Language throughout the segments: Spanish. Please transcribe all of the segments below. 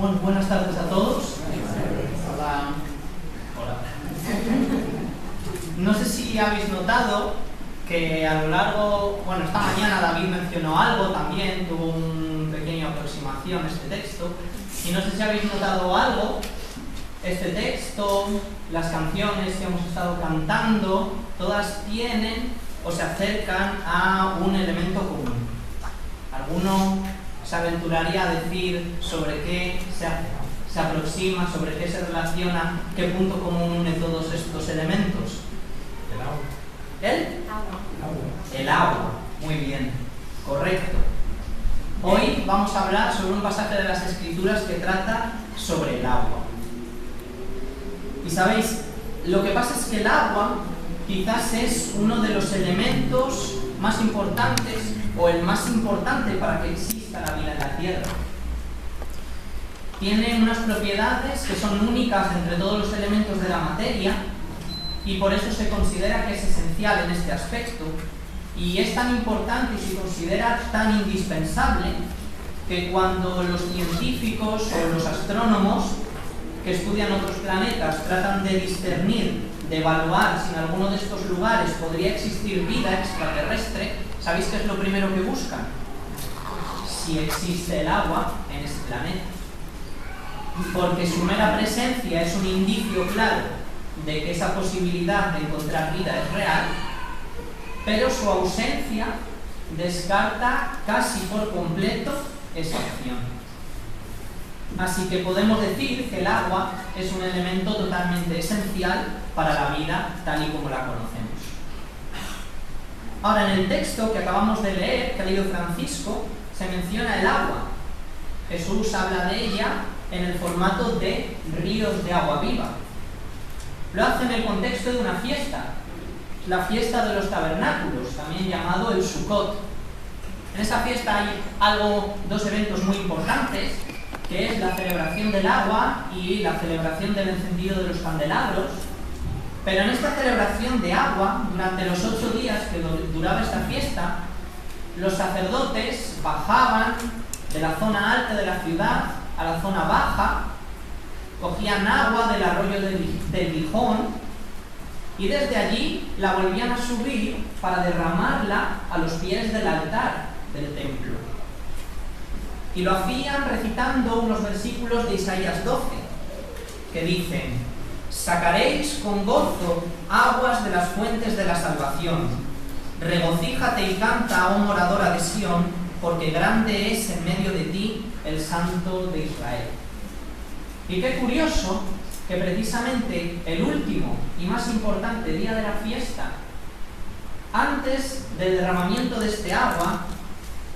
Bueno, buenas tardes a todos. Hola. Hola. No sé si habéis notado que a lo largo, esta mañana David mencionó algo también, tuvo una pequeña aproximación a este texto, y no sé si habéis notado algo, este texto, las canciones que hemos estado cantando, todas tienen o se acercan a un elemento común. ¿Alguno se aventuraría a decir sobre qué se aproxima, sobre qué se relaciona, qué punto común une todos estos elementos? El agua. ¿El? El agua. Muy bien, correcto. Hoy vamos a hablar sobre un pasaje de las Escrituras que trata sobre el agua. Y sabéis, lo que pasa es que el agua quizás es uno de los elementos más importantes o el más importante para que exista la vida en la Tierra. Tiene unas propiedades que son únicas entre todos los elementos de la materia y por eso se considera que es esencial en este aspecto, y es tan importante y se considera tan indispensable que cuando los científicos o los astrónomos que estudian otros planetas tratan de discernir, de evaluar si en alguno de estos lugares podría existir vida extraterrestre, ¿sabéis qué es lo primero que buscan? Si existe el agua en ese planeta. Porque su mera presencia es un indicio claro de que esa posibilidad de encontrar vida es real, pero su ausencia descarta casi por completo esa opción. Así que podemos decir que el agua es un elemento totalmente esencial para la vida tal y como la conocemos. Ahora, en el texto que acabamos de leer, que ha leído Francisco, se menciona el agua. Jesús habla de ella en el formato de ríos de agua viva. Lo hace en el contexto de una fiesta, la fiesta de los tabernáculos, también llamado el Sukkot. En esa fiesta hay dos eventos muy importantes, que es la celebración del agua y la celebración del encendido de los candelabros. Pero en esta celebración de agua, durante los 8 días que duraba esta fiesta, los sacerdotes bajaban de la zona alta de la ciudad a la zona baja, cogían agua del arroyo del Gijón y desde allí la volvían a subir para derramarla a los pies del altar del templo. Y lo hacían recitando unos versículos de Isaías 12, que dicen: sacaréis con gozo aguas de las fuentes de la salvación, regocíjate y canta, oh moradora de Sión, porque grande es en medio de ti el Santo de Israel. Y qué curioso que precisamente el último y más importante día de la fiesta, antes del derramamiento de este agua,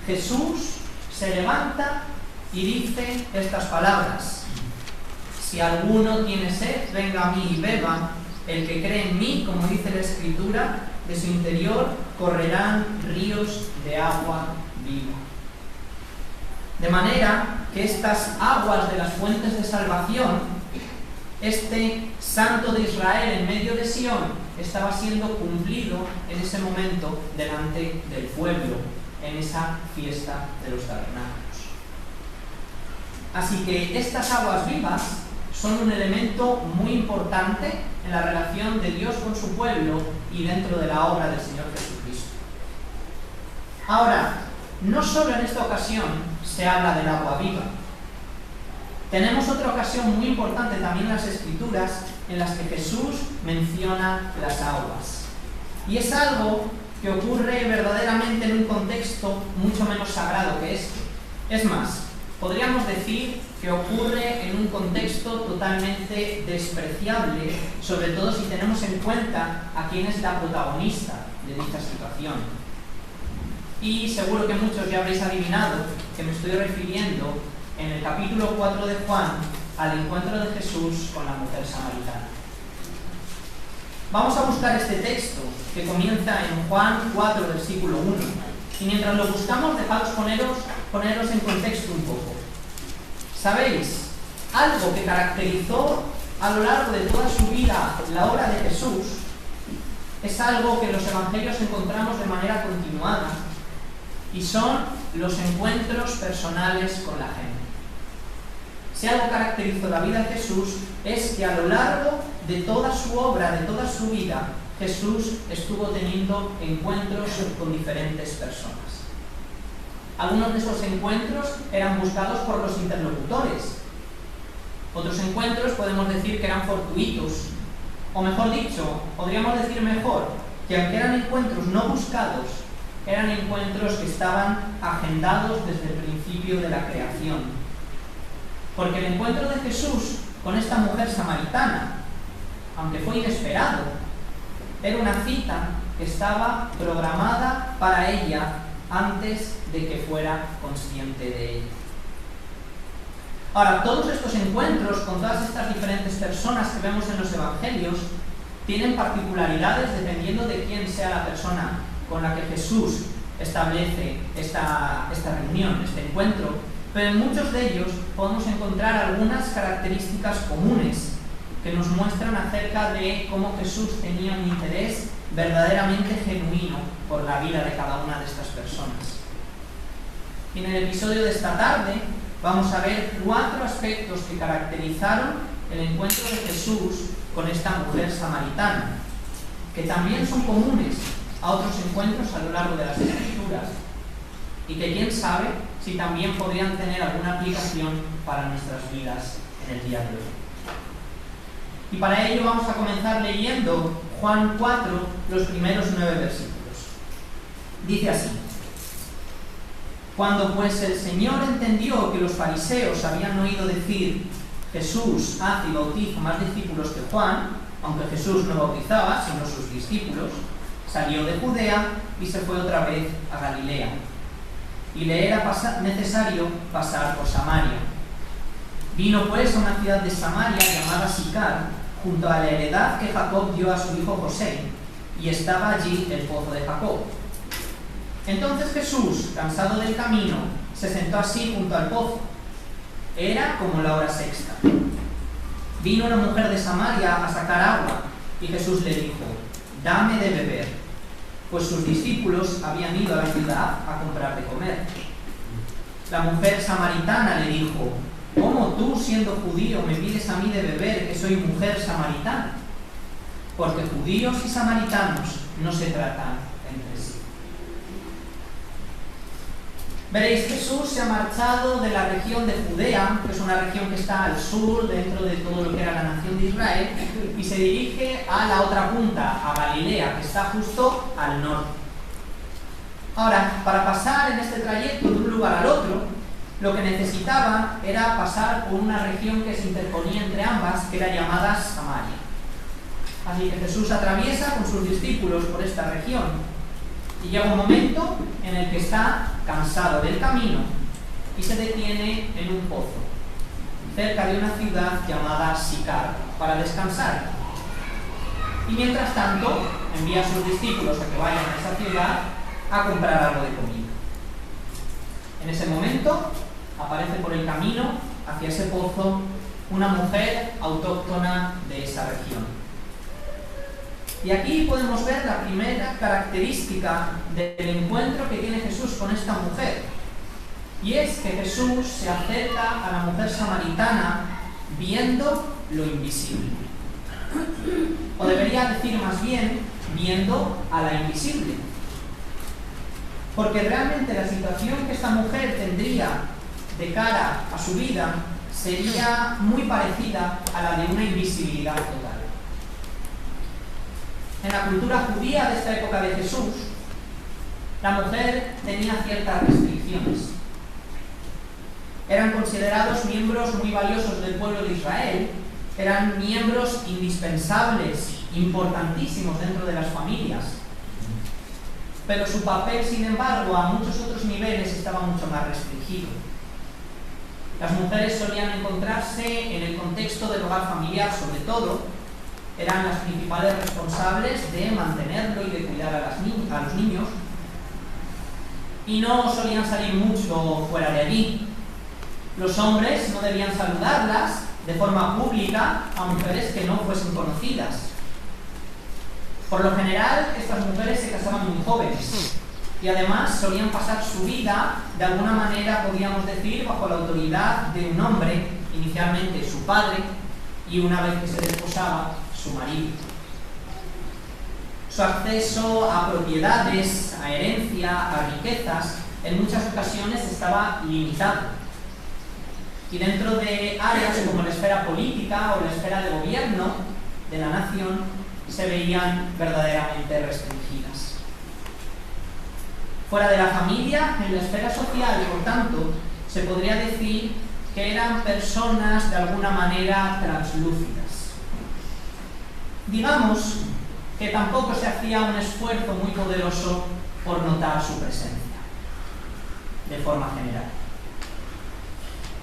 Jesús se levanta y dice estas palabras: si alguno tiene sed, venga a mí y beba. El que cree en mí, como dice la Escritura, de su interior correrán ríos de agua viva. De manera que estas aguas de las fuentes de salvación, este Santo de Israel en medio de Sión, estaba siendo cumplido en ese momento delante del pueblo, en esa fiesta de los tabernáculos. Así que estas aguas vivas son un elemento muy importante en la relación de Dios con su pueblo y dentro de la obra del Señor Jesucristo. Ahora, no solo en esta ocasión se habla del agua viva. Tenemos otra ocasión muy importante también en las Escrituras en las que Jesús menciona las aguas. Y es algo que ocurre verdaderamente en un contexto mucho menos sagrado que este. Es más, podríamos decir que ocurre en un contexto totalmente despreciable, sobre todo si tenemos en cuenta a quién es la protagonista de dicha situación. Y seguro que muchos ya habréis adivinado que me estoy refiriendo en el capítulo 4 de Juan al encuentro de Jesús con la mujer samaritana. Vamos a buscar este texto que comienza en Juan 4, versículo 1. Y mientras lo buscamos, dejaos poneros en contexto un poco. ¿Sabéis? Algo que caracterizó a lo largo de toda su vida la obra de Jesús es algo que en los evangelios encontramos de manera continuada, y son los encuentros personales con la gente. si algo caracterizó la vida de Jesús, es que a lo largo de toda su obra, de toda su vida, Jesús estuvo teniendo encuentros con diferentes personas. Algunos de esos encuentros eran buscados por los interlocutores. Otros encuentros podemos decir que eran fortuitos. O mejor dicho, podríamos decir mejor, que aunque eran encuentros no buscados, eran encuentros que estaban agendados desde el principio de la creación. Porque el encuentro de Jesús con esta mujer samaritana, aunque fue inesperado, era una cita que estaba programada para ella antes de que fuera consciente de ella. Ahora, todos estos encuentros con todas estas diferentes personas que vemos en los evangelios tienen particularidades dependiendo de quién sea la persona con la que Jesús establece esta reunión, este encuentro, pero en muchos de ellos podemos encontrar algunas características comunes que nos muestran acerca de cómo Jesús tenía un interés verdaderamente genuino por la vida de cada una de estas personas. Y en el episodio de esta tarde vamos a ver 4 aspectos que caracterizaron el encuentro de Jesús con esta mujer samaritana, que también son comunes a otros encuentros a lo largo de las Escrituras y que quién sabe si también podrían tener alguna aplicación para nuestras vidas en el día de hoy. Y para ello vamos a comenzar leyendo Juan 4, los primeros 9 versículos. Dice así: Cuando pues el Señor entendió que los fariseos habían oído decir: Jesús hace y bautiza más discípulos que Juan, aunque Jesús no bautizaba, sino sus discípulos, salió de Judea y se fue otra vez a Galilea. Y le era necesario pasar por Samaria. Vino pues a una ciudad de Samaria llamada Sicar, junto a la heredad que Jacob dio a su hijo José, y estaba allí el pozo de Jacob. Entonces Jesús, cansado del camino, se sentó así junto al pozo. Era como la hora sexta. Vino una mujer de Samaria a sacar agua, y Jesús le dijo: dame de beber, pues sus discípulos habían ido a la ciudad a comprar de comer. La mujer samaritana le dijo: ¿cómo tú, siendo judío, me pides a mí de beber, que soy mujer samaritana? Porque judíos y samaritanos no se tratan entre sí. Veréis, Jesús se ha marchado de la región de Judea, que es una región que está al sur, dentro de todo lo que era la nación de Israel, y se dirige a la otra punta, a Galilea, que está justo al norte. Ahora, para pasar en este trayecto de un lugar al otro, lo que necesitaba era pasar por una región que se interponía entre ambas, que era llamada Samaria. Así que Jesús atraviesa con sus discípulos por esta región y llega un momento en el que está cansado del camino y se detiene en un pozo, cerca de una ciudad llamada Sicar, para descansar. Y mientras tanto, envía a sus discípulos a que vayan a esa ciudad a comprar algo de comida. En ese momento aparece por el camino hacia ese pozo una mujer autóctona de esa región. Y aquí podemos ver la primera característica del encuentro que tiene Jesús con esta mujer. Y es que Jesús se acerca a la mujer samaritana viendo lo invisible. O debería decir más bien, viendo a la invisible. Porque realmente la situación que esta mujer tendría de cara a su vida sería muy parecida a la de una invisibilidad total. En la cultura judía de esta época de Jesús, la mujer tenía ciertas restricciones. Eran considerados miembros muy valiosos del pueblo de Israel, eran miembros indispensables, importantísimos dentro de las familias. Pero su papel, sin embargo, a muchos otros niveles estaba mucho más restringido. Las mujeres solían encontrarse en el contexto del hogar familiar, sobre todo. Eran las principales responsables de mantenerlo y de cuidar a los niños. Y no solían salir mucho fuera de allí. Los hombres no debían saludarlas de forma pública a mujeres que no fuesen conocidas. Por lo general, estas mujeres se casaban muy jóvenes y además solían pasar su vida, de alguna manera podríamos decir, bajo la autoridad de un hombre inicialmente su padre y una vez que se desposaba, su marido. Su acceso a propiedades, a herencia, a riquezas, en muchas ocasiones estaba limitado. Y dentro de áreas como la esfera política o la esfera de gobierno de la nación, se veían verdaderamente restringidas. Fuera de la familia, en la esfera social, por tanto, se podría decir que eran personas de alguna manera translúcidas. Digamos que tampoco se hacía un esfuerzo muy poderoso por notar su presencia, de forma general.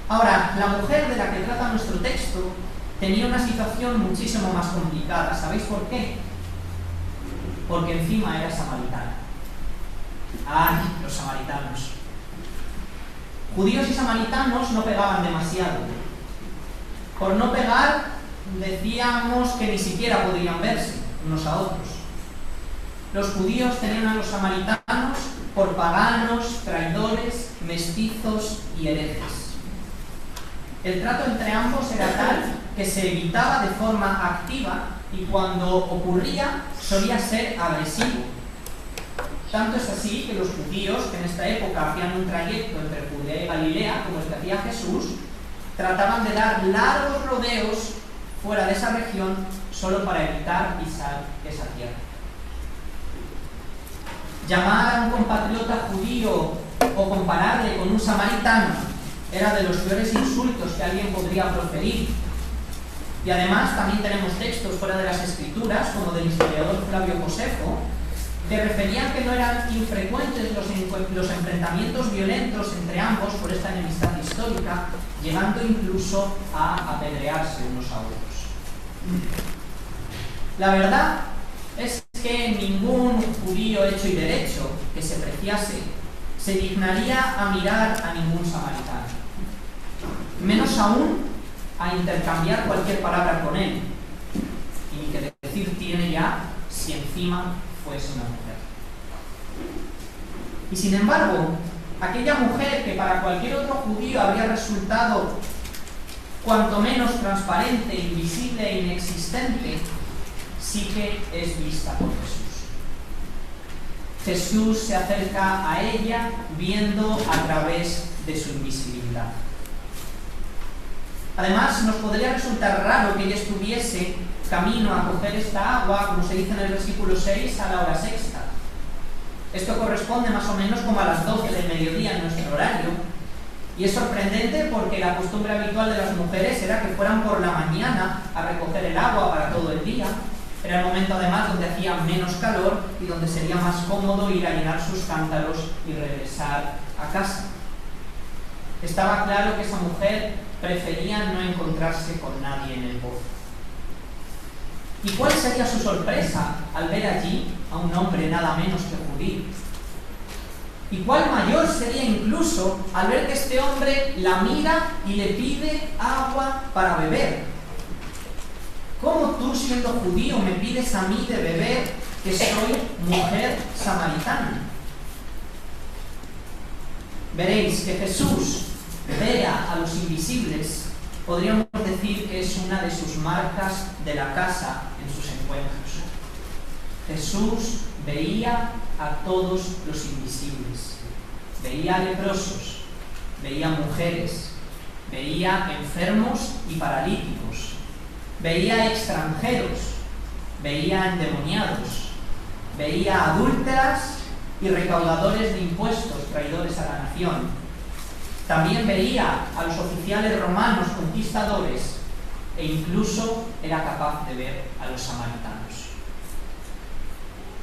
Ahora, la mujer de la que trata nuestro texto tenía una situación muchísimo más complicada. ¿Sabéis por qué? Porque encima era samaritana. ¡Ay, los samaritanos! Judíos y samaritanos no pegaban demasiado. Por no pegar, decíamos que ni siquiera podían verse unos a otros. Los judíos tenían a los samaritanos por paganos, traidores, mestizos y herejes. El trato entre ambos era tal que se evitaba de forma activa y cuando ocurría solía ser agresivo. Tanto es así que los judíos, que en esta época hacían un trayecto entre Judea y Galilea, como el que hacía Jesús, trataban de dar largos rodeos fuera de esa región solo para evitar pisar esa tierra. Llamar a un compatriota judío o compararle con un samaritano era de los peores insultos que alguien podría proferir. Y además también tenemos textos fuera de las Escrituras, como del historiador Flavio Josefo, que referían que no eran infrecuentes los enfrentamientos violentos entre ambos por esta enemistad histórica, llegando incluso a apedrearse unos a otros. La verdad es que ningún judío hecho y derecho que se preciase se dignaría a mirar a ningún samaritano, menos aún a intercambiar cualquier palabra con él, y ni que decir tiene ya si encima fuese una mujer. Y sin embargo, aquella mujer que para cualquier otro judío habría resultado cuanto menos transparente, invisible e inexistente, sí que es vista por Jesús. Jesús se acerca a ella viendo a través de su invisibilidad. Además, nos podría resultar raro que ella estuviese camino a coger esta agua, como se dice en el versículo 6, a la hora sexta. Esto corresponde más o menos como a las 12 del mediodía en nuestro horario. Y es sorprendente porque la costumbre habitual de las mujeres era que fueran por la mañana a recoger el agua para todo el día. Era el momento además donde hacía menos calor y donde sería más cómodo ir a llenar sus cántaros y regresar a casa. Estaba claro que esa mujer prefería no encontrarse con nadie en el pozo. ¿Y cuál sería su sorpresa al ver allí a un hombre nada menos que judío? ¿Y cuál mayor sería incluso al ver que este hombre la mira y le pide agua para beber? ¿Cómo tú, siendo judío, me pides a mí de beber, que soy mujer samaritana? Veréis que Jesús vea a los invisibles, podríamos decir que es una de sus marcas de la casa en sus encuentros. Jesús veía a todos los invisibles. Veía leprosos, veía mujeres, veía enfermos y paralíticos, veía extranjeros, veía endemoniados, veía adúlteras y recaudadores de impuestos, traidores a la nación. También veía a los oficiales romanos conquistadores e incluso era capaz de ver a los samaritanos.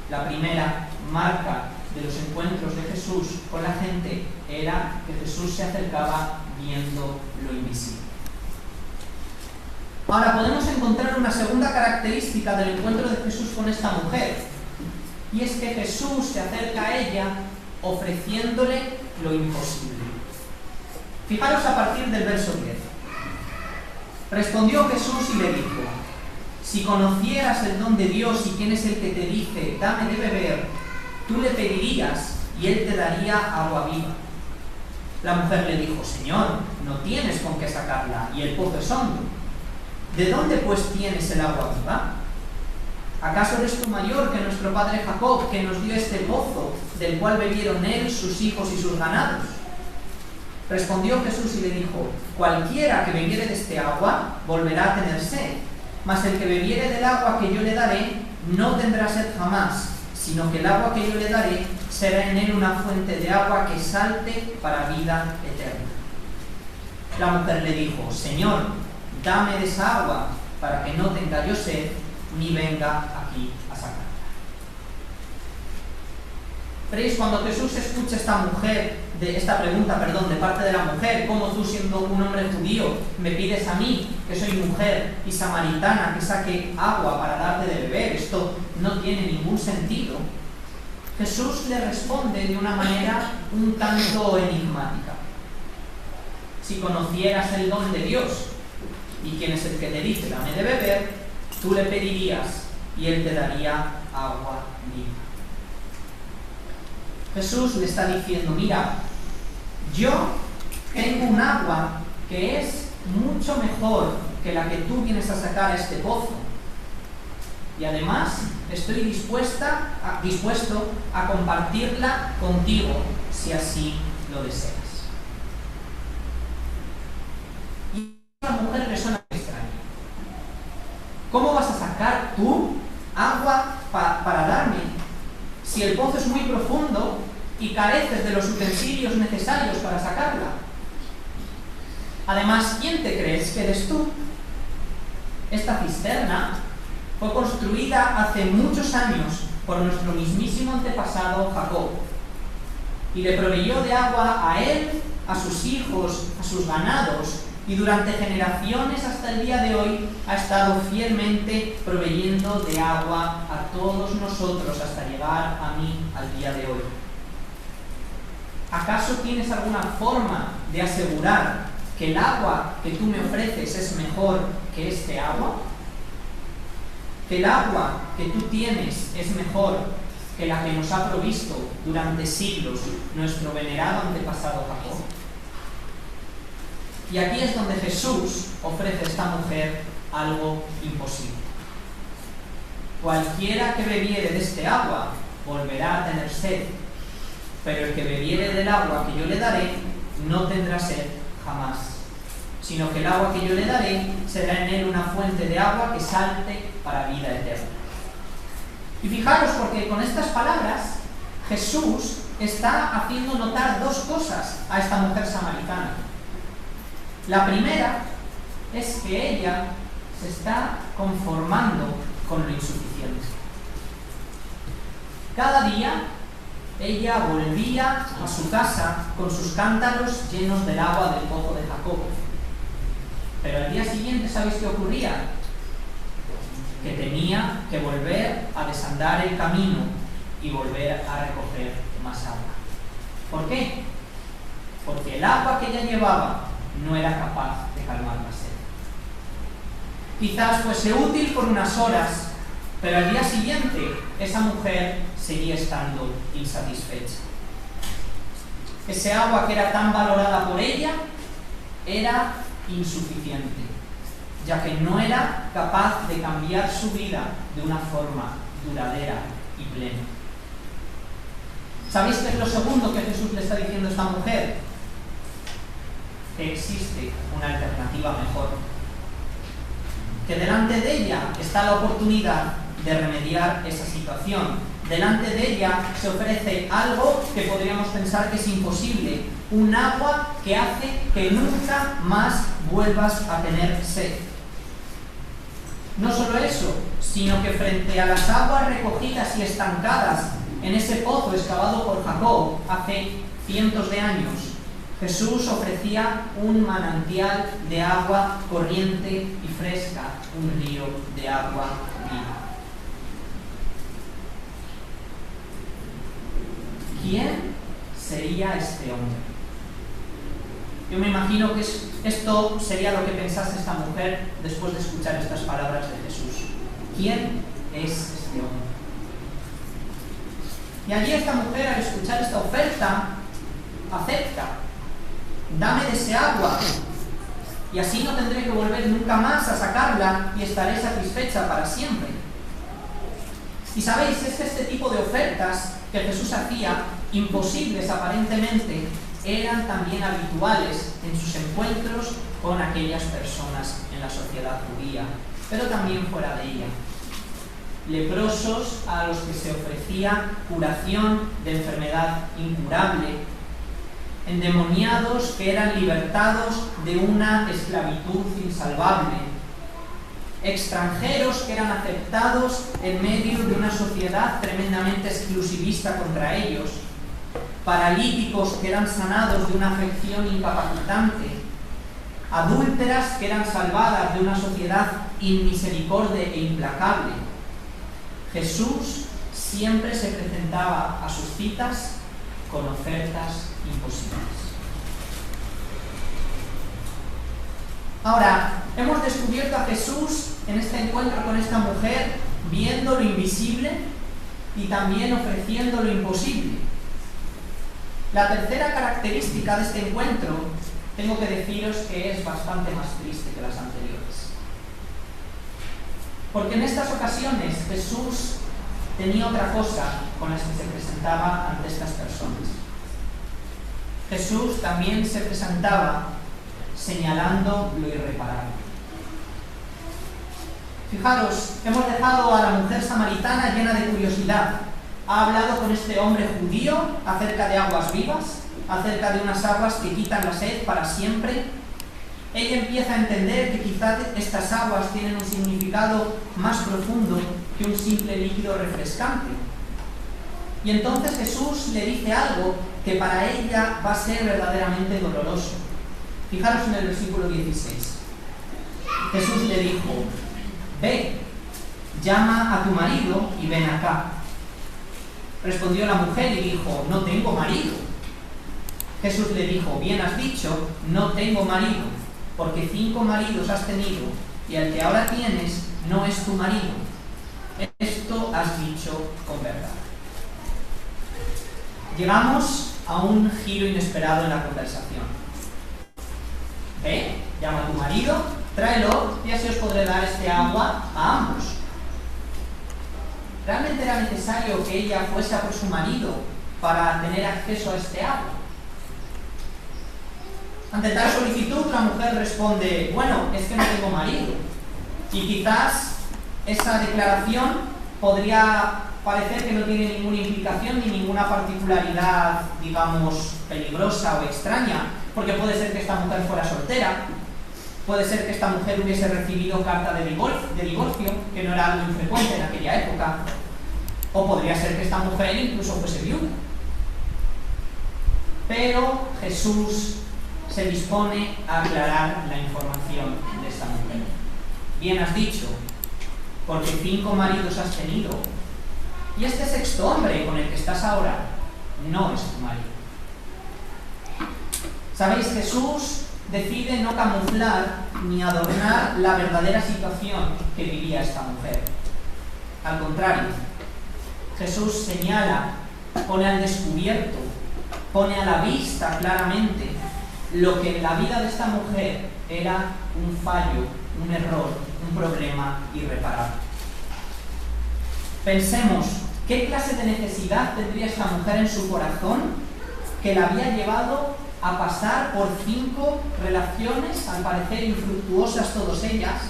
La primera marca de los encuentros de Jesús con la gente era que Jesús se acercaba viendo lo invisible. Ahora podemos encontrar una segunda característica del encuentro de Jesús con esta mujer, y es que Jesús se acerca a ella ofreciéndole lo imposible. Fijaros a partir del verso 10. Respondió Jesús y le dijo: si conocieras el don de Dios y quién es el que te dice, dame de beber, tú le pedirías y él te daría agua viva. La mujer le dijo: Señor, no tienes con qué sacarla y el pozo es hondo. ¿De dónde pues tienes el agua viva? ¿Acaso eres tú mayor que nuestro padre Jacob, que nos dio este pozo, del cual bebieron él, sus hijos y sus ganados? Respondió Jesús y le dijo: Cualquiera que bebiere de este agua volverá a tener sed, mas el que bebiere del agua que yo le daré no tendrá sed jamás, sino que el agua que yo le daré será en él una fuente de agua que salte para vida eterna. La mujer le dijo: Señor, dame de esa agua, para que no tenga yo sed, ni venga aquí a sacarla. ¿Veis? Cuando Jesús escucha esta pregunta de parte de la mujer: ¿cómo tú, siendo un hombre judío, me pides a mí, que soy mujer y samaritana, que saque agua para darte de beber? Esto no tiene ningún sentido. Jesús le responde de una manera un tanto enigmática. Si conocieras el don de Dios y quién es el que te dice dame de beber, tú le pedirías y él te daría agua viva. Jesús le está diciendo: mira, yo tengo un agua que es mucho mejor que la que tú vienes a sacar a este pozo. Y además estoy dispuesto a compartirla contigo si así lo deseas. Y a la mujer le suena extraño. ¿Cómo vas a sacar tú agua para darme si el pozo es muy profundo y careces de los utensilios necesarios para sacarla? Además, ¿quién te crees que eres tú? Esta cisterna fue construida hace muchos años por nuestro mismísimo antepasado Jacob, y le proveyó de agua a él, a sus hijos, a sus ganados, y durante generaciones hasta el día de hoy ha estado fielmente proveyendo de agua a todos nosotros hasta llegar a mí al día de hoy. ¿Acaso tienes alguna forma de asegurar que el agua que tú me ofreces es mejor que este agua? ¿Que el agua que tú tienes es mejor que la que nos ha provisto durante siglos nuestro venerado antepasado Jacob? Y aquí es donde Jesús ofrece a esta mujer algo imposible. Cualquiera que bebiere de este agua volverá a tener sed, pero el que bebiere del agua que yo le daré no tendrá sed jamás, sino que el agua que yo le daré será en él una fuente de agua que salte para vida eterna. Y fijaros, porque con estas palabras Jesús está haciendo notar dos cosas a esta mujer samaritana. La primera es que ella se está conformando con lo insuficiente. Cada día ella volvía a su casa con sus cántaros llenos del agua del pozo de Jacob. Pero al día siguiente, ¿sabéis qué ocurría? Que tenía que volver a desandar el camino y volver a recoger más agua. ¿Por qué? Porque el agua que ella llevaba no era capaz de calmar la sed. Quizás fuese útil por unas horas, pero al día siguiente esa mujer seguía estando insatisfecha. Ese agua que era tan valorada por ella era insuficiente, ya que no era capaz de cambiar su vida de una forma duradera y plena. ¿Sabéis qué es lo segundo que Jesús le está diciendo a esta mujer? Que existe una alternativa mejor, que delante de ella está la oportunidad de remediar esa situación. Delante de ella se ofrece algo que podríamos pensar que es imposible, un agua que hace que nunca más vuelvas a tener sed. No solo eso, sino que frente a las aguas recogidas y estancadas en ese pozo excavado por Jacob hace cientos de años, Jesús ofrecía un manantial de agua corriente y fresca, un río de agua viva. ¿Quién sería este hombre? Yo me imagino que esto sería lo que pensase esta mujer después de escuchar estas palabras de Jesús. ¿Quién es este hombre? Y allí esta mujer, al escuchar esta oferta, acepta. dame de ese agua, y así no tendré que volver nunca más a sacarla y estaré satisfecha para siempre. Y sabéis, es que este tipo de ofertas que Jesús hacía, imposibles aparentemente, eran también habituales en sus encuentros con aquellas personas en la sociedad judía, pero también fuera de ella. Leprosos a los que se ofrecía curación de enfermedad incurable, endemoniados que eran libertados de una esclavitud insalvable, extranjeros que eran aceptados en medio de una sociedad tremendamente exclusivista contra ellos, paralíticos que eran sanados de una afección incapacitante, adúlteras que eran salvadas de una sociedad inmisericorde e implacable. Jesús siempre se presentaba a sus citas con ofertas imposibles. Ahora, hemos descubierto a Jesús en este encuentro con esta mujer, viendo lo invisible y también ofreciendo lo imposible. La tercera característica de este encuentro, tengo que deciros que es bastante más triste que las anteriores. Porque en estas ocasiones Jesús tenía otra cosa con las que se presentaba ante estas personas. Jesús también se presentaba señalando lo irreparable. Fijaros, hemos dejado a la mujer samaritana llena de curiosidad. Ha hablado con este hombre judío acerca de aguas vivas, acerca de unas aguas que quitan la sed para siempre. Ella empieza a entender que quizás estas aguas tienen un significado más profundo que un simple líquido refrescante. Y entonces Jesús le dice algo que para ella va a ser verdaderamente doloroso. Fijaros en el versículo 16. Jesús le dijo: ve, llama a tu marido y ven acá. Respondió la mujer y dijo: no tengo marido. Jesús le dijo: bien has dicho, no tengo marido, porque 5 maridos has tenido, y el que ahora tienes no es tu marido. Esto has dicho con verdad. Llegamos a un giro inesperado en la conversación. Ve, llama a tu marido, tráelo, y así os podré dar este agua a ambos. ¿Realmente era necesario que ella fuese a por su marido para tener acceso a este agua? Ante tal solicitud, la mujer responde: bueno, es que no tengo marido. Y quizás esa declaración podría parecer que no tiene ninguna implicación ni ninguna particularidad, digamos, peligrosa o extraña, porque puede ser que esta mujer fuera soltera, puede ser que esta mujer hubiese recibido carta de divorcio, que no era algo infrecuente en aquella época, o podría ser que esta mujer incluso fuese viuda. Pero Jesús se dispone a aclarar la información de esta mujer. Bien has dicho, porque 5 maridos has tenido, y este sexto hombre con el que estás ahora no es tu marido. ¿Sabéis? Jesús decide no camuflar ni adornar la verdadera situación que vivía esta mujer. Al contrario, Jesús señala, pone al descubierto, pone a la vista claramente lo que en la vida de esta mujer era un fallo, un error, un problema irreparable. Pensemos, ¿qué clase de necesidad tendría esta mujer en su corazón que la había llevado a pasar por 5 relaciones, al parecer infructuosas todas ellas,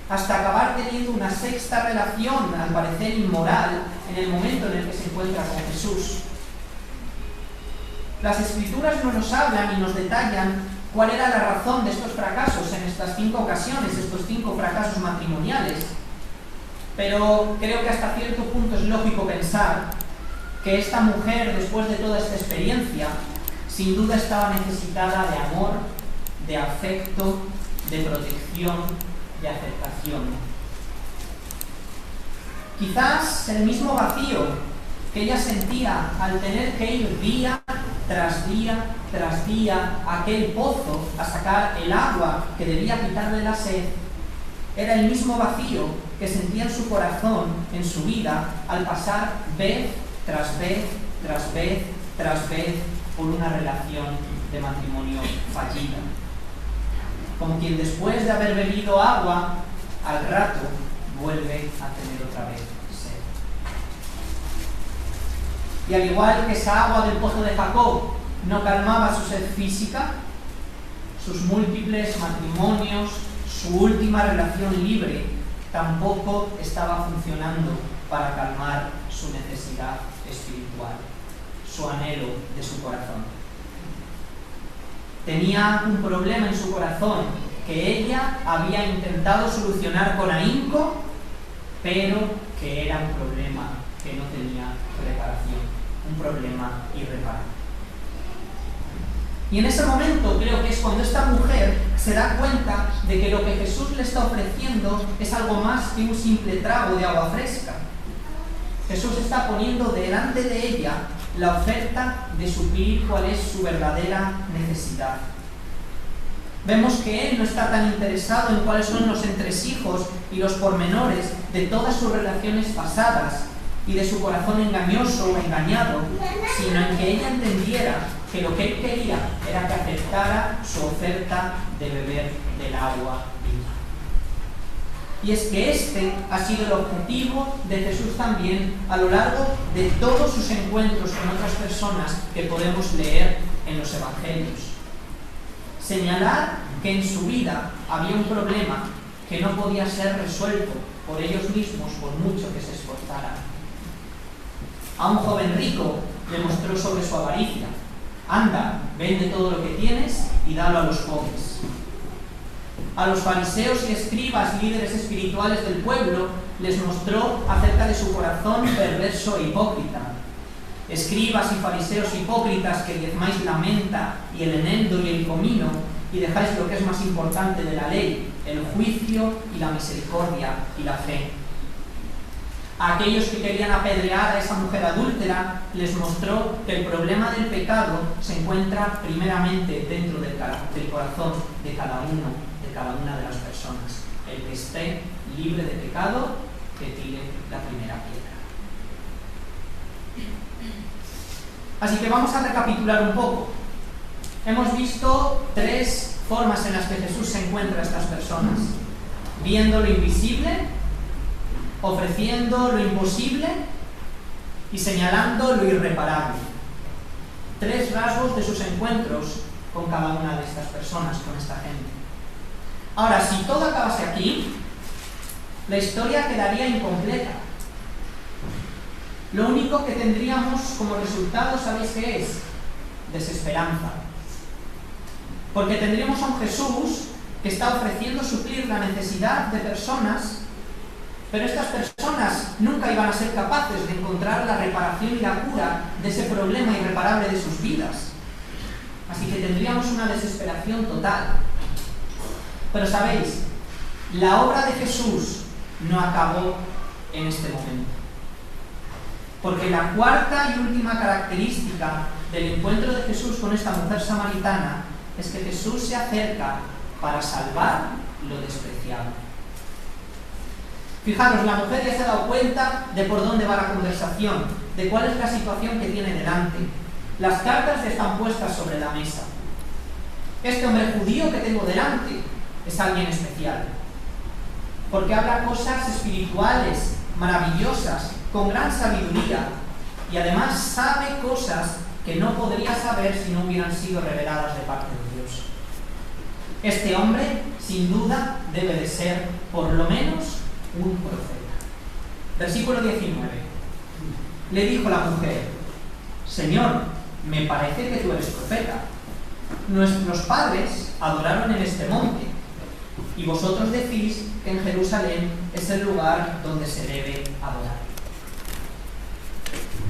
hasta acabar teniendo una 6ª relación, al parecer inmoral, en el momento en el que se encuentra con Jesús? Las Escrituras no nos hablan y nos detallan cuál era la razón de estos fracasos en estas 5 ocasiones, estos 5 fracasos matrimoniales. Pero creo que hasta cierto punto es lógico pensar que esta mujer, después de toda esta experiencia, sin duda estaba necesitada de amor, de afecto, de protección, de aceptación. Quizás el mismo vacío que ella sentía al tener que ir día tras día tras día a aquel pozo a sacar el agua que debía quitarle la sed, era el mismo vacío que sentía en su corazón, en su vida, al pasar vez tras vez tras vez tras vez por una relación de matrimonio fallida. Como quien después de haber bebido agua, al rato vuelve a tener otra vez sed. Y al igual que esa agua del pozo de Jacob no calmaba su sed física, sus múltiples matrimonios, su última relación libre, tampoco estaba funcionando para calmar su necesidad espiritual, su anhelo de su corazón. Tenía un problema en su corazón que ella había intentado solucionar con ahínco, pero que era un problema que no tenía reparación, un problema irreparable. Y en ese momento creo que es cuando esta mujer se da cuenta de que lo que Jesús le está ofreciendo es algo más que un simple trago de agua fresca. Jesús está poniendo delante de ella la oferta de suplir cuál es su verdadera necesidad. Vemos que Él no está tan interesado en cuáles son los entresijos y los pormenores de todas sus relaciones pasadas y de su corazón engañoso o engañado, sino en que ella entendiera que lo que Él quería era que aceptara su oferta de beber del agua viva. Y es que este ha sido el objetivo de Jesús también a lo largo de todos sus encuentros con otras personas que podemos leer en los Evangelios. Señalar que en su vida había un problema que no podía ser resuelto por ellos mismos por mucho que se esforzaran. A un joven rico le mostró sobre su avaricia: anda, vende todo lo que tienes y dalo a los pobres. A los fariseos y escribas, líderes espirituales del pueblo, les mostró acerca de su corazón perverso e hipócrita. Escribas y fariseos hipócritas que diezmáis la menta y el eneldo y el comino y dejáis lo que es más importante de la ley, el juicio y la misericordia y la fe. A aquellos que querían apedrear a esa mujer adúltera, les mostró que el problema del pecado se encuentra primeramente dentro del corazón de cada una de las personas. El que esté libre de pecado, que tire la primera piedra. Así que vamos a recapitular un poco. Hemos visto 3 formas en las que Jesús se encuentra a estas personas: viendo lo invisible, ofreciendo lo imposible y señalando lo irreparable. 3 rasgos de sus encuentros con cada una de estas personas, con esta gente. Ahora, si todo acabase aquí, la historia quedaría incompleta. Lo único que tendríamos como resultado, ¿sabéis qué es? Desesperanza. Porque tendríamos a un Jesús que está ofreciendo suplir la necesidad de personas, pero estas personas nunca iban a ser capaces de encontrar la reparación y la cura de ese problema irreparable de sus vidas. Así que tendríamos una desesperación total. Pero sabéis, la obra de Jesús no acabó en este momento. Porque la cuarta y última característica del encuentro de Jesús con esta mujer samaritana es que Jesús se acerca para salvar lo despreciado. Fijaros, la mujer ya se ha dado cuenta de por dónde va la conversación, de cuál es la situación que tiene delante. Las cartas están puestas sobre la mesa. Este hombre judío que tengo delante es alguien especial, porque habla cosas espirituales, maravillosas, con gran sabiduría, y además sabe cosas que no podría saber si no hubieran sido reveladas de parte de Dios. Este hombre, sin duda, debe de ser, por lo menos, un profeta. Versículo 19. Le dijo la mujer: Señor, me parece que tú eres profeta. Nuestros padres adoraron en este monte, y vosotros decís que en Jerusalén es el lugar donde se debe adorar.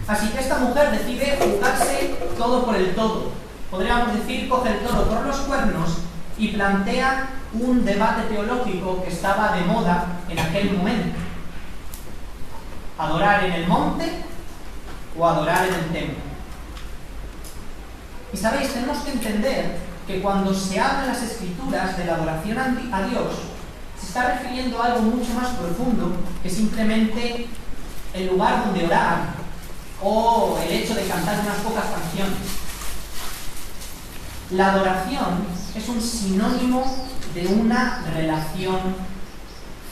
Así que esta mujer decide jugarse todo por el todo. Podríamos decir, coge el toro por los cuernos y plantea un debate teológico que estaba de moda en aquel momento. ¿Adorar en el monte o adorar en el templo? Y sabéis, tenemos que entender que cuando se habla en las Escrituras de la adoración a Dios, se está refiriendo a algo mucho más profundo que simplemente el lugar donde orar o el hecho de cantar unas pocas canciones. La adoración es un sinónimo de una relación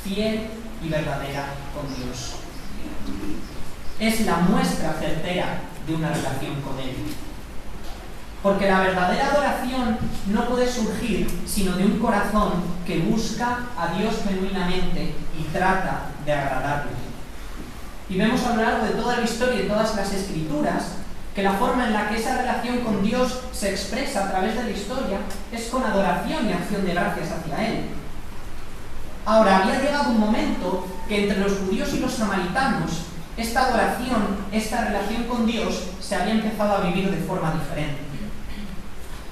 fiel y verdadera con Dios. Es la muestra certera de una relación con Él. Porque la verdadera adoración no puede surgir sino de un corazón que busca a Dios genuinamente y trata de agradarle. Y vemos a lo largo de toda la historia y todas las Escrituras que la forma en la que esa relación con Dios se expresa a través de la historia es con adoración y acción de gracias hacia Él. Ahora, había llegado un momento que entre los judíos y los samaritanos esta adoración, esta relación con Dios se había empezado a vivir de forma diferente.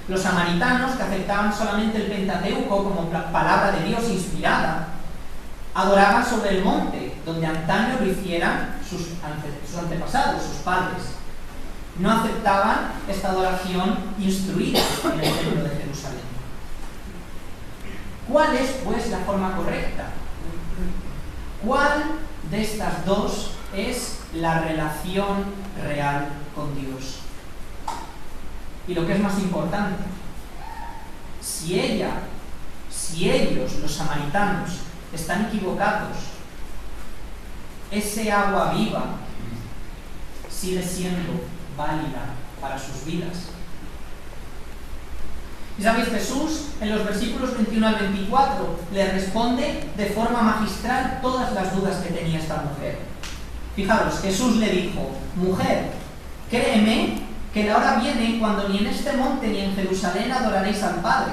Los samaritanos, que aceptaban solamente el Pentateuco como palabra de Dios inspirada, adoraban sobre el monte, donde antaño lo hicieran sus antepasados, sus padres. No aceptaban esta adoración instruida en el templo de Jerusalén. ¿Cuál es, pues, la forma correcta? ¿Cuál de estas dos es la relación real con Dios? Y lo que es más importante, si ellos, los samaritanos, están equivocados, ese agua viva sigue siendo válida para sus vidas. Y sabéis, Jesús en los versículos 21 al 24 le responde de forma magistral todas las dudas que tenía esta mujer. Fijaros, Jesús le dijo: mujer, créeme que la hora viene cuando ni en este monte ni en Jerusalén adoraréis al Padre.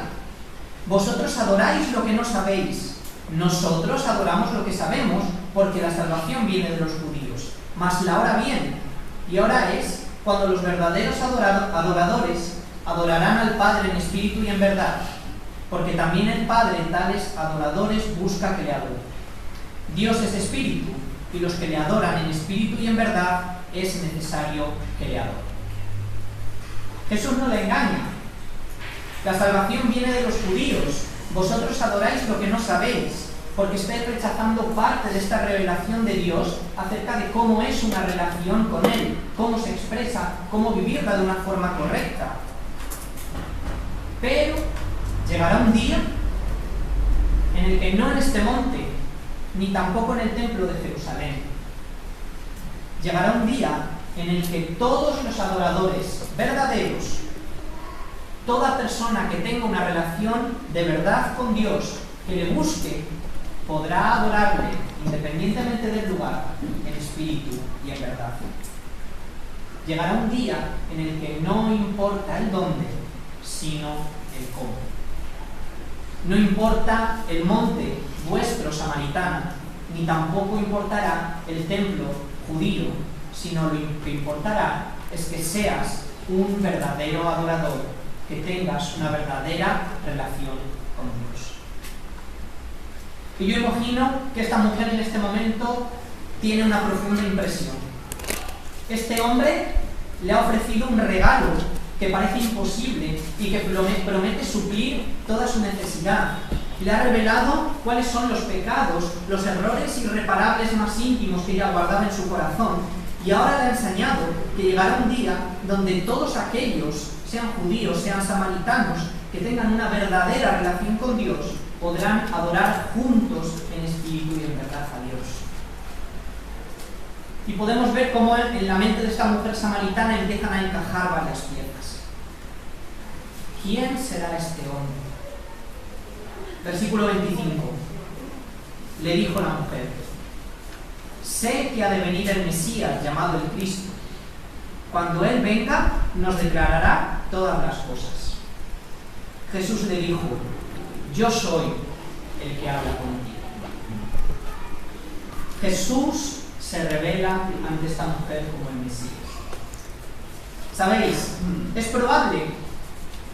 Vosotros adoráis lo que no sabéis. Nosotros adoramos lo que sabemos, porque la salvación viene de los judíos. Mas la hora viene, y ahora es, cuando los verdaderos adoradores adorarán al Padre en espíritu y en verdad, porque también el Padre en tales adoradores busca que le adoren. Dios es espíritu, y los que le adoran en espíritu y en verdad es necesario que le adoren. Jesús no le engaña. La salvación viene de los judíos. Vosotros adoráis lo que no sabéis, porque estáis rechazando parte de esta revelación de Dios acerca de cómo es una relación con Él, cómo se expresa, cómo vivirla de una forma correcta. Pero llegará un día en el que no en este monte, ni tampoco en el templo de Jerusalén, llegará un día en el que todos los adoradores verdaderos, toda persona que tenga una relación de verdad con Dios, que le busque, podrá adorarle independientemente del lugar, en espíritu y en verdad. Llegará un día en el que no importa el dónde, sino el cómo. No importa el monte vuestro samaritano, ni tampoco importará el templo judío, sino lo que importará es que seas un verdadero adorador, que tengas una verdadera relación con Dios. Y yo imagino que esta mujer en este momento tiene una profunda impresión. Este hombre le ha ofrecido un regalo que parece imposible y que promete suplir toda su necesidad. Le ha revelado cuáles son los pecados, los errores irreparables más íntimos que ella guardaba en su corazón. Y ahora le ha enseñado que llegará un día donde todos aquellos, sean judíos, sean samaritanos, que tengan una verdadera relación con Dios, podrán adorar juntos en espíritu y en verdad a Dios. Y podemos ver cómo en la mente de esta mujer samaritana empiezan a encajar varias piezas. ¿Quién será este hombre? Versículo 25. Le dijo la mujer: sé que ha de venir el Mesías, llamado el Cristo. Cuando Él venga, nos declarará todas las cosas. Jesús le dijo: yo soy el que habla contigo. Jesús se revela ante esta mujer como el Mesías. ¿Sabéis? Es probable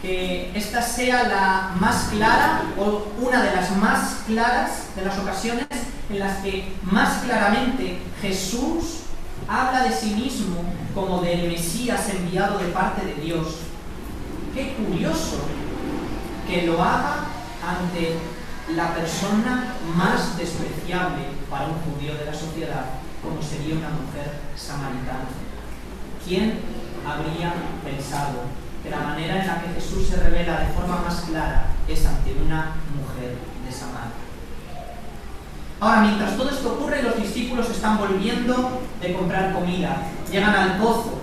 que esta sea la más clara o una de las más claras de las ocasiones en las que más claramente Jesús habla de sí mismo como del Mesías enviado de parte de Dios. Qué curioso que lo haga ante la persona más despreciable para un judío de la sociedad, como sería una mujer samaritana. ¿Quién habría pensado que la manera en la que Jesús se revela de forma más clara es ante una mujer de Samaria. Ahora, mientras todo esto ocurre, los discípulos están volviendo de comprar comida, llegan al pozo.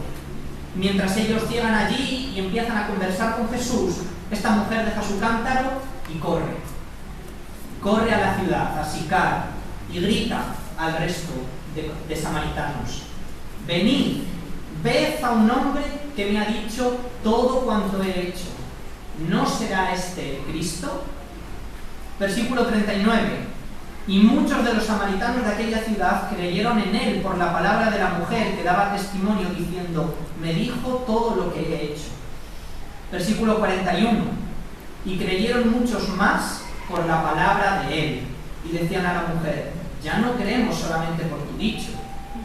Mientras ellos llegan allí y empiezan a conversar con Jesús, esta mujer deja su cántaro y corre. Corre a la ciudad, a Sicar, y grita al resto de samaritanos: venid, ved a un hombre que me ha dicho todo cuanto he hecho. ¿No será este el Cristo? Versículo 39. Y muchos de los samaritanos de aquella ciudad creyeron en él por la palabra de la mujer que daba testimonio diciendo: me dijo todo lo que he hecho. Versículo 41. Y creyeron muchos más por la palabra de él. Y decían a la mujer: ya no creemos solamente por tu dicho,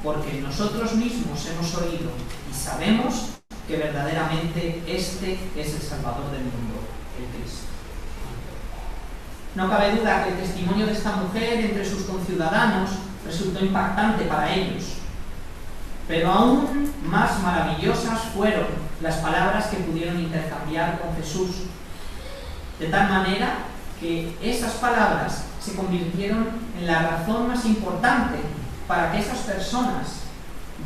porque nosotros mismos hemos oído y sabemos que verdaderamente este es el Salvador del mundo, el Cristo. No cabe duda que el testimonio de esta mujer entre sus conciudadanos resultó impactante para ellos. Pero aún más maravillosas fueron las palabras que pudieron intercambiar con Jesús. De tal manera que esas palabras se convirtieron en la razón más importante para que esas personas,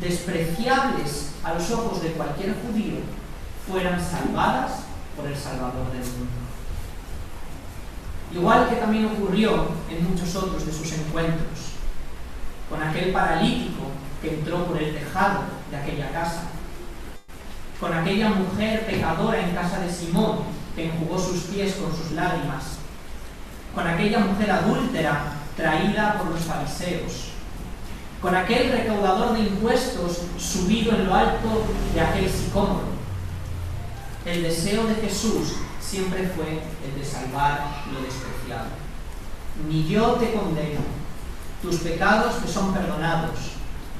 despreciables a los ojos de cualquier judío, fueran salvadas por el Salvador del mundo. Igual que también ocurrió en muchos otros de sus encuentros, con aquel paralítico que entró por el tejado de aquella casa, con aquella mujer pecadora en casa de Simón que enjugó sus pies con sus lágrimas, con aquella mujer adúltera traída por los fariseos, con aquel recaudador de impuestos subido en lo alto de aquel sicómoro. El deseo de Jesús siempre fue el de salvar lo despreciado. Ni yo te condeno, tus pecados te son perdonados.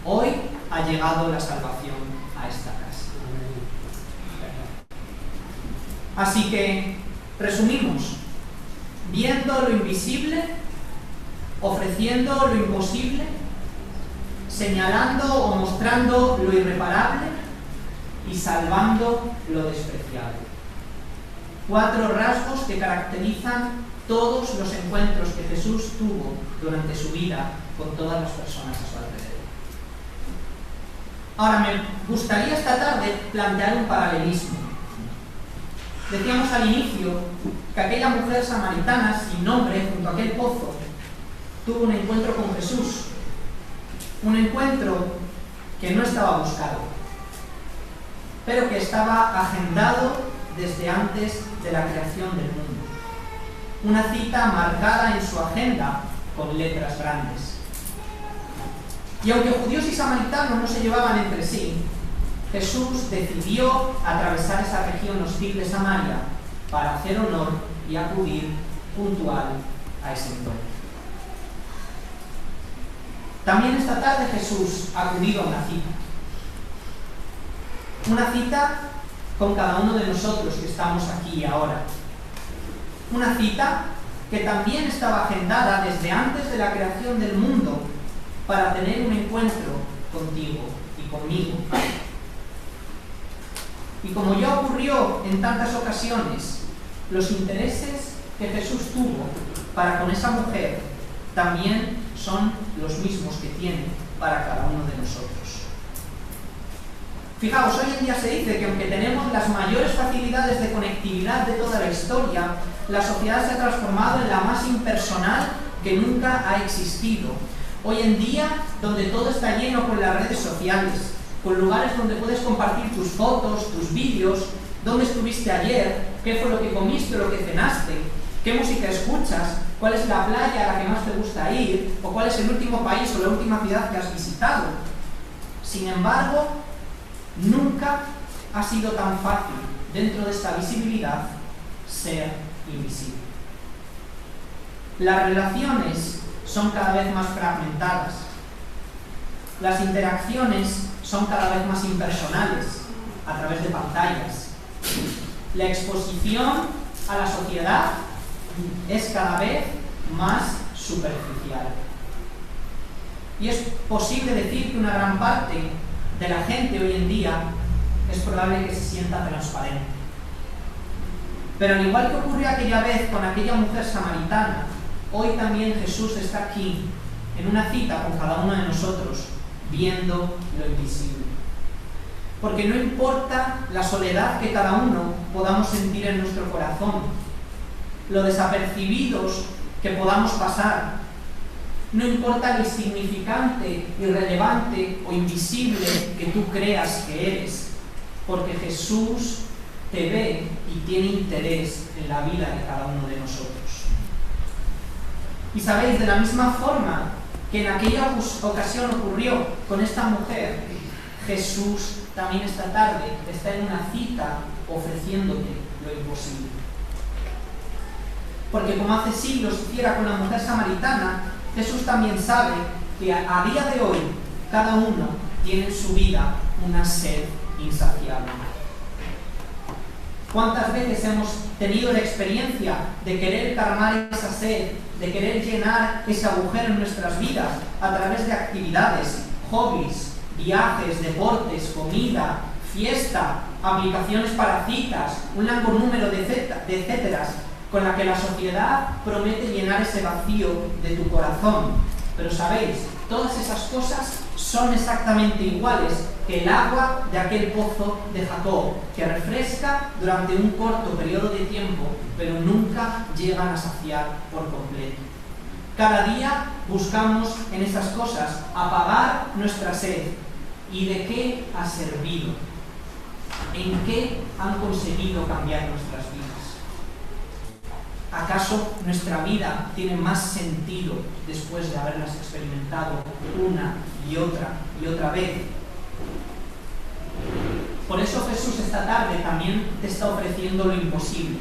Hoy ha llegado la salvación a esta casa. Así que, resumimos, viendo lo invisible, ofreciendo lo imposible, señalando o mostrando lo irreparable y salvando lo despreciable. 4 rasgos que caracterizan todos los encuentros que Jesús tuvo durante su vida con todas las personas a su alrededor. Ahora, me gustaría esta tarde plantear un paralelismo. Decíamos al inicio que aquella mujer samaritana sin nombre junto a aquel pozo tuvo un encuentro con Jesús, un encuentro que no estaba buscado, pero que estaba agendado desde antes de la creación del mundo. Una cita marcada en su agenda con letras grandes. Y aunque judíos y samaritanos no se llevaban entre sí, Jesús decidió atravesar esa región hostil de Samaria para hacer honor y acudir puntual a ese encuentro. También esta tarde Jesús ha acudido a una cita. Una cita con cada uno de nosotros que estamos aquí ahora. Una cita que también estaba agendada desde antes de la creación del mundo para tener un encuentro contigo y conmigo. Y como ya ocurrió en tantas ocasiones, los intereses que Jesús tuvo para con esa mujer también son los mismos que tiene para cada uno de nosotros. Fijaos, hoy en día se dice que aunque tenemos las mayores facilidades de conectividad de toda la historia, la sociedad se ha transformado en la más impersonal que nunca ha existido. Hoy en día, donde todo está lleno con las redes sociales, con lugares donde puedes compartir tus fotos, tus vídeos, dónde estuviste ayer, qué fue lo que comiste o lo que cenaste, qué música escuchas, cuál es la playa a la que más te gusta ir, o cuál es el último país o la última ciudad que has visitado. Sin embargo, nunca ha sido tan fácil, dentro de esta visibilidad, ser invisible. Las relaciones son cada vez más fragmentadas. Las interacciones son cada vez más impersonales, a través de pantallas. La exposición a la sociedad es cada vez más superficial. Y es posible decir que una gran parte de la gente hoy en día es probable que se sienta transparente. Pero al igual que ocurrió aquella vez con aquella mujer samaritana, hoy también Jesús está aquí, en una cita con cada uno de nosotros, viendo lo invisible. Porque no importa la soledad que cada uno podamos sentir en nuestro corazón, lo desapercibidos que podamos pasar, no importa lo insignificante, irrelevante o invisible que tú creas que eres, porque Jesús te ve y tiene interés en la vida de cada uno de nosotros. Y sabéis, de la misma forma que en aquella ocasión ocurrió con esta mujer, Jesús también esta tarde está en una cita ofreciéndote lo imposible. Porque como hace siglos hiciera con la mujer samaritana, Jesús también sabe que a día de hoy cada uno tiene en su vida una sed insaciable. ¿Cuántas veces hemos tenido la experiencia de querer calmar esa sed, de querer llenar ese agujero en nuestras vidas a través de actividades, hobbies, viajes, deportes, comida, fiesta, aplicaciones para citas, un largo número de etcéteras, con la que la sociedad promete llenar ese vacío de tu corazón? Pero sabéis, todas esas cosas son exactamente iguales que el agua de aquel pozo de Jacob, que refresca durante un corto periodo de tiempo, pero nunca llegan a saciar por completo. Cada día buscamos en esas cosas apagar nuestra sed. ¿Y de qué ha servido? ¿En qué han conseguido cambiar nuestras vidas? ¿Acaso nuestra vida tiene más sentido después de haberlas experimentado una y otra vez? Por eso Jesús esta tarde también te está ofreciendo lo imposible.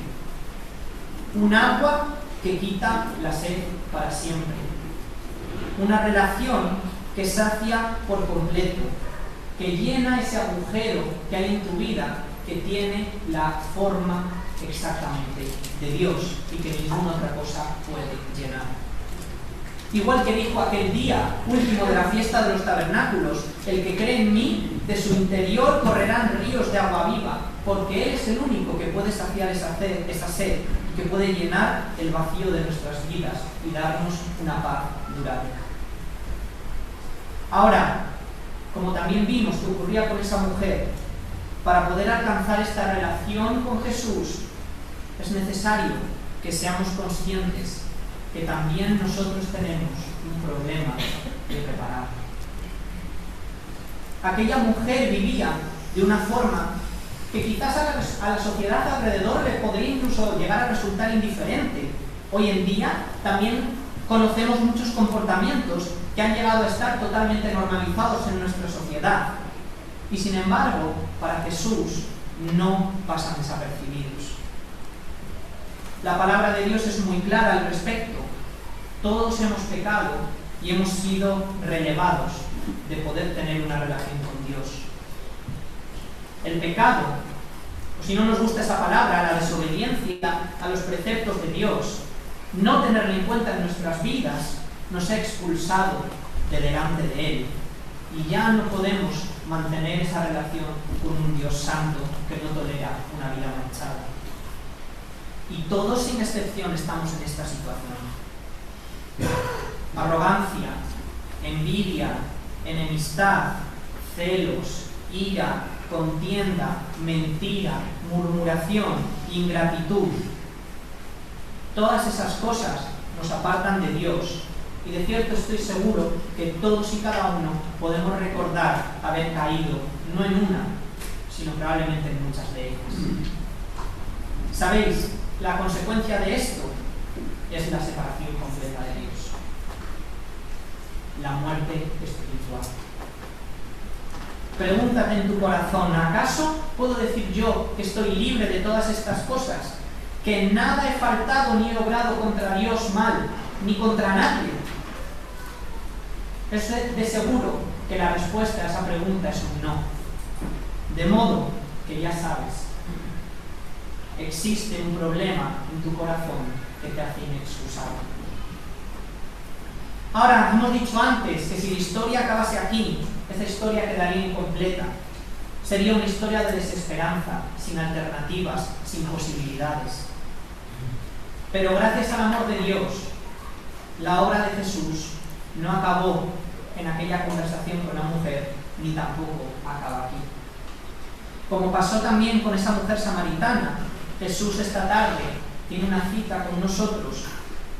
Un agua que quita la sed para siempre. Una relación que sacia por completo, que llena ese agujero que hay en tu vida, que tiene la forma exactamente de Dios y que ninguna otra cosa puede llenar. Igual que dijo aquel día último de la fiesta de los tabernáculos: el que cree en mí, de su interior correrán ríos de agua viva, porque Él es el único que puede saciar esa sed y que puede llenar el vacío de nuestras vidas y darnos una paz duradera. Ahora, como también vimos que ocurría con esa mujer, para poder alcanzar esta relación con Jesús, es necesario que seamos conscientes que también nosotros tenemos un problema de reparar. Aquella mujer vivía de una forma que quizás a la sociedad alrededor le podría incluso llegar a resultar indiferente. Hoy en día también conocemos muchos comportamientos que han llegado a estar totalmente normalizados en nuestra sociedad. Y sin embargo, para Jesús no pasan desapercibidos. La palabra de Dios es muy clara al respecto. Todos hemos pecado y hemos sido relevados de poder tener una relación con Dios. El pecado, o si no nos gusta esa palabra, la desobediencia a los preceptos de Dios, no tenerlo en cuenta en nuestras vidas, nos ha expulsado de delante de Él. Y ya no podemos mantener esa relación con un Dios santo que no tolera una vida manchada. Y todos sin excepción estamos en esta situación. Arrogancia, envidia, enemistad, celos, ira, contienda, mentira, murmuración, ingratitud. Todas esas cosas nos apartan de Dios. Y de cierto estoy seguro que todos y cada uno podemos recordar haber caído, no en una, sino probablemente en muchas de ellas. ¿Sabéis? La consecuencia de esto es la separación completa de Dios. La muerte espiritual. Pregúntate en tu corazón: ¿acaso puedo decir yo que estoy libre de todas estas cosas? ¿Que en nada he faltado ni he obrado contra Dios mal, ni contra nadie? Es de seguro que la respuesta a esa pregunta es un no. De modo que ya sabes, existe un problema en tu corazón que te hace inexcusable. Ahora, hemos dicho antes que si la historia acabase aquí, esa historia quedaría incompleta. sería una historia de desesperanza, sin alternativas, sin posibilidades. Pero gracias al amor de Dios, la obra de Jesús no acabó en aquella conversación con la mujer, ni tampoco acaba aquí. Como pasó también con esa mujer samaritana, Jesús esta tarde tiene una cita con nosotros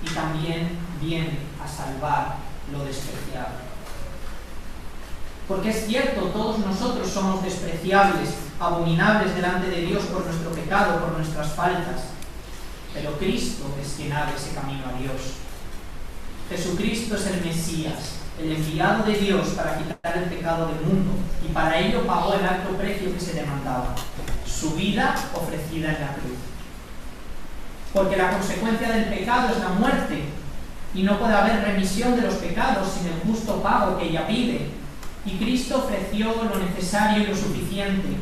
y también viene a salvar lo despreciable. Porque es cierto, todos nosotros somos despreciables, abominables delante de Dios por nuestro pecado, por nuestras faltas. Pero Cristo es quien abre ese camino a Dios. Jesucristo es el Mesías, el enviado de Dios para quitar el pecado del mundo, y para ello pagó el alto precio que se demandaba, su vida ofrecida en la cruz. Porque la consecuencia del pecado es la muerte, y no puede haber remisión de los pecados sin el justo pago que ella pide. Y Cristo ofreció lo necesario y lo suficiente,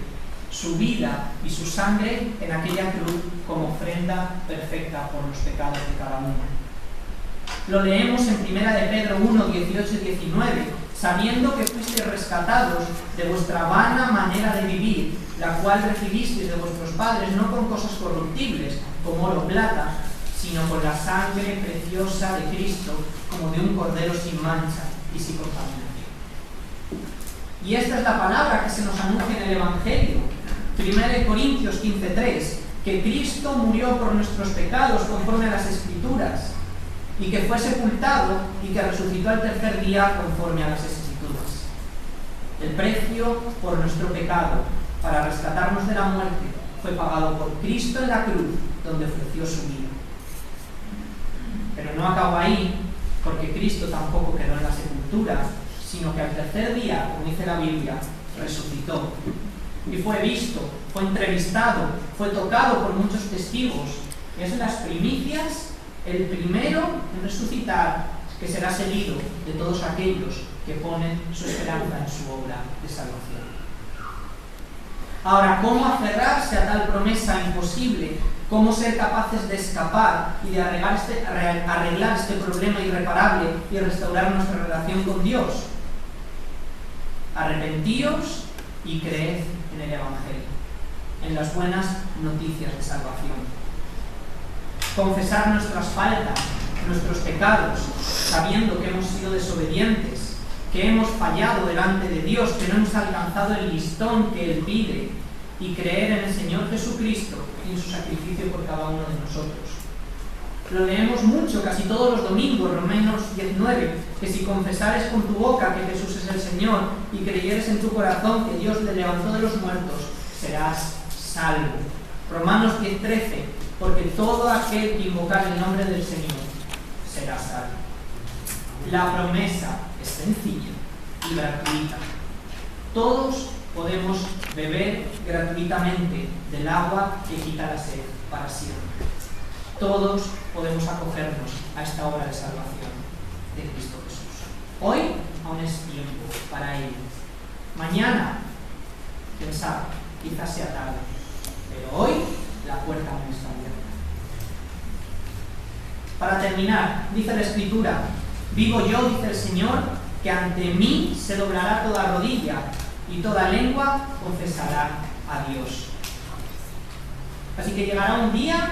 su vida y su sangre en aquella cruz como ofrenda perfecta por los pecados de cada uno. Lo leemos en 1 de Pedro 1, 18 y 19, sabiendo que fuisteis rescatados de vuestra vana manera de vivir, la cual recibisteis de vuestros padres no con cosas corruptibles, como oro o plata, sino con la sangre preciosa de Cristo, como de un cordero sin mancha y sin contaminación. Y esta es la palabra que se nos anuncia en el Evangelio. 1 Corintios 15:3, que Cristo murió por nuestros pecados conforme a las Escrituras, y que fue sepultado y que resucitó al tercer día conforme a las Escrituras. El precio por nuestro pecado, para rescatarnos de la muerte, fue pagado por Cristo en la cruz, donde ofreció su vida. Pero no acabó ahí, porque Cristo tampoco quedó en la sepultura, sino que al tercer día, como dice la Biblia, resucitó. Y fue visto, fue entrevistado, fue tocado por muchos testigos. Y es las primicias, el primero en resucitar, que será seguido de todos aquellos que ponen su esperanza en su obra de salvación. Ahora, ¿cómo aferrarse a tal promesa imposible? ¿Cómo ser capaces de escapar y de arreglar este problema irreparable y restaurar nuestra relación con Dios? Arrepentíos y creed en el Evangelio, en las buenas noticias de salvación. Confesar nuestras faltas, nuestros pecados, sabiendo que hemos sido desobedientes, que hemos fallado delante de Dios, que no hemos alcanzado el listón que Él pide, y creer en el Señor Jesucristo y en su sacrificio por cada uno de nosotros. Lo leemos mucho, casi todos los domingos, Romanos 19, que si confesares con tu boca que Jesús es el Señor y creyeres en tu corazón que Dios le levantó de los muertos, serás salvo. Romanos 10:13, porque todo aquel que invocar el nombre del Señor será salvo. La promesa es sencilla y gratuita. Todos podemos beber gratuitamente del agua que quita la sed para siempre. Todos podemos acogernos a esta obra de salvación de Cristo Jesús. Hoy aún es tiempo para ello. Mañana, quién sabe, quizás sea tarde, pero hoy la puerta aún está abierta. Para terminar, dice la Escritura: vivo yo, dice el Señor, que ante mí se doblará toda rodilla y toda lengua confesará a Dios. Así que llegará un día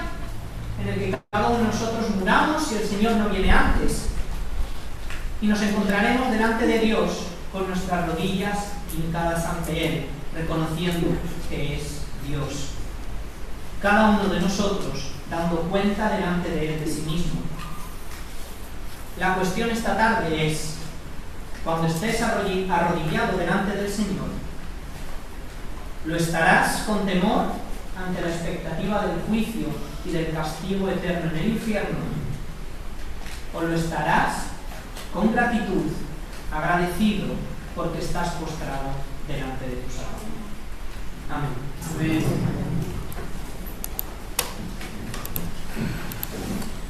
en el que cada uno de nosotros muramos si el Señor no viene antes, y nos encontraremos delante de Dios con nuestras rodillas hincadas ante Él, reconociendo que es Dios. Cada uno de nosotros dando cuenta delante de Él de sí mismo. La cuestión esta tarde es: cuando estés arrodillado delante del Señor, ¿lo estarás con temor ante la expectativa del juicio y del castigo eterno en el infierno? ¿O lo estarás con gratitud, agradecido porque estás postrado delante de tu Salvador? Amén. Amén.